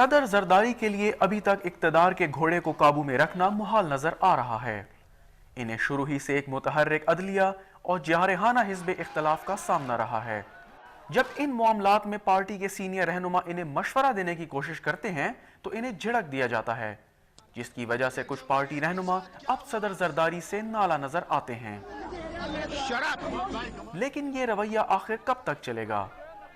صدر زرداری کے لیے ابھی تک اقتدار کے گھوڑے کو قابو میں رکھنا محال نظر آ رہا ہے۔ انہیں شروع ہی سے ایک متحرک عدلیہ اور جارحانہ حزب اختلاف کا سامنا رہا ہے۔ جب ان معاملات میں پارٹی کے سینئر رہنما انہیں مشورہ دینے کی کوشش کرتے ہیں تو انہیں جھڑک دیا جاتا ہے، جس کی وجہ سے کچھ پارٹی رہنما اب صدر زرداری سے نالا نظر آتے ہیں۔ لیکن یہ رویہ آخر کب تک چلے گا،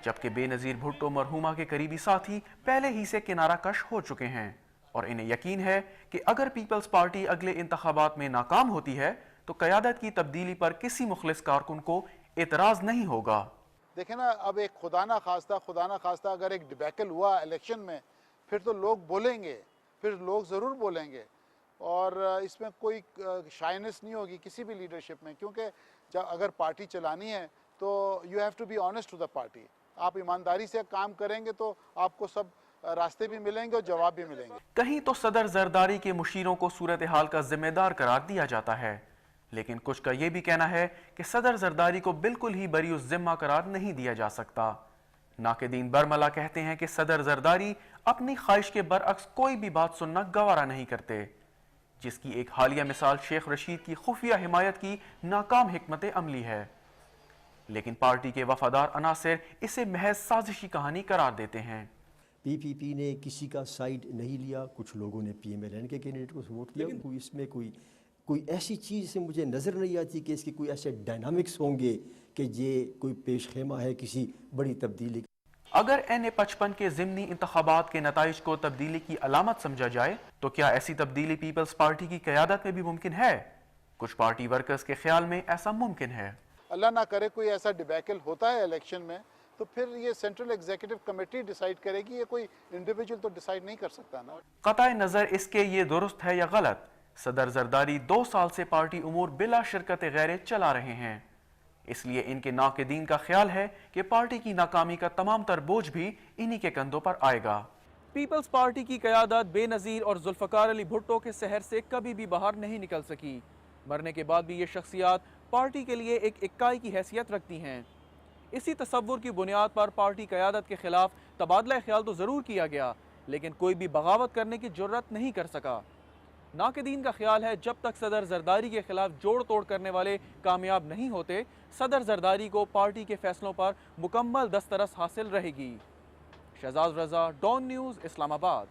جبکہ بے نظیر بھٹو مرحومہ کے قریبی ساتھی پہلے ہی سے کنارہ کش ہو چکے ہیں اور انہیں یقین ہے کہ اگر پیپلز پارٹی اگلے انتخابات میں ناکام ہوتی ہے تو قیادت کی تبدیلی پر کسی مخلص کارکن کو اعتراض نہیں ہوگا۔ دیکھیں نا، اب ایک خدا نہ خواستہ اگر ایک ڈیبیکل ہوا الیکشن میں، پھر تو لوگ بولیں گے، پھر لوگ ضرور بولیں گے، اور اس میں کوئی شائنس نہیں ہوگی کسی بھی لیڈرشپ میں، کیونکہ جب اگر پارٹی چلانی ہے تو you have to be honest to the party. آپ ایمانداری سے کام کریں گے تو آپ کو سب راستے بھی ملیں گے اور جواب بھی ملیں گے۔ کہیں تو صدر زرداری کے مشیروں کو صورتحال کا ذمہ دار قرار دیا جاتا ہے، لیکن کچھ کا یہ بھی کہنا ہے کہ صدر زرداری کو بالکل ہی بری الذمہ قرار نہیں دیا جا سکتا۔ ناقدین برملا کہتے ہیں کہ صدر زرداری اپنی خواہش کے برعکس کوئی بھی بات سننا گوارا نہیں کرتے، جس کی ایک حالیہ مثال شیخ رشید کی خفیہ حمایت کی ناکام حکمت عملی ہے، لیکن پارٹی کے وفادار عناصر اسے محض سازشی کہانی قرار دیتے ہیں۔ پی نے کسی کا سائیڈ نہیں لیا، کچھ لوگوں نے پی ایم ایل این کے کینڈیڈیٹ کو ووٹ دیا، اس میں کوئی ایسی چیز سے مجھے نظر نہیں آتی کہ اس کے کوئی ایسے ڈائنامکس ہوں گے کہ یہ کوئی پیش خیمہ ہے کسی بڑی تبدیلی۔ اگر این55 کے ضمنی انتخابات کے نتائج کو تبدیلی کی علامت سمجھا جائے تو کیا ایسی تبدیلی پیپلز پارٹی کی قیادت میں بھی ممکن ہے؟ کچھ پارٹی ورکرز کے خیال میں ایسا ممکن ہے۔ اللہ نہ کرے کوئی ایسا ڈیبیکل ہوتا ہے الیکشن میں تو پھر یہ سینٹرل ایگزیکٹو کمیٹی ڈیسائیڈ کرے گی، یہ کوئی انڈیویجول تو ڈیسائیڈ نہیں کر سکتا نا۔ قطع نظر اس کے یہ درست ہے یا غلط، صدر زرداری 2 سال سے پارٹی امور بلا شرکت غیرے چلا رہے ہیں، اس لیے ان کے ناقدین کا خیال ہے کہ پارٹی کی ناکامی کا تمام تر بوجھ بھی انہی کے کندھوں پر آئے گا۔ پیپلز پارٹی کی قیادت بے نظیر اور ذوالفقار علی بھٹو کے سحر سے کبھی بھی باہر نہیں نکل سکی۔ مرنے کے بعد بھی یہ شخصیات پارٹی کے لیے ایک اکائی کی حیثیت رکھتی ہیں۔ اسی تصور کی بنیاد پر پارٹی قیادت کے خلاف تبادلہ خیال تو ضرور کیا گیا، لیکن کوئی بھی بغاوت کرنے کی جرات نہیں کر سکا۔ ناقدین کا خیال ہے جب تک صدر زرداری کے خلاف جوڑ توڑ کرنے والے کامیاب نہیں ہوتے، صدر زرداری کو پارٹی کے فیصلوں پر مکمل دسترس حاصل رہے گی۔ شہزاد رضا، ڈان نیوز، اسلام آباد۔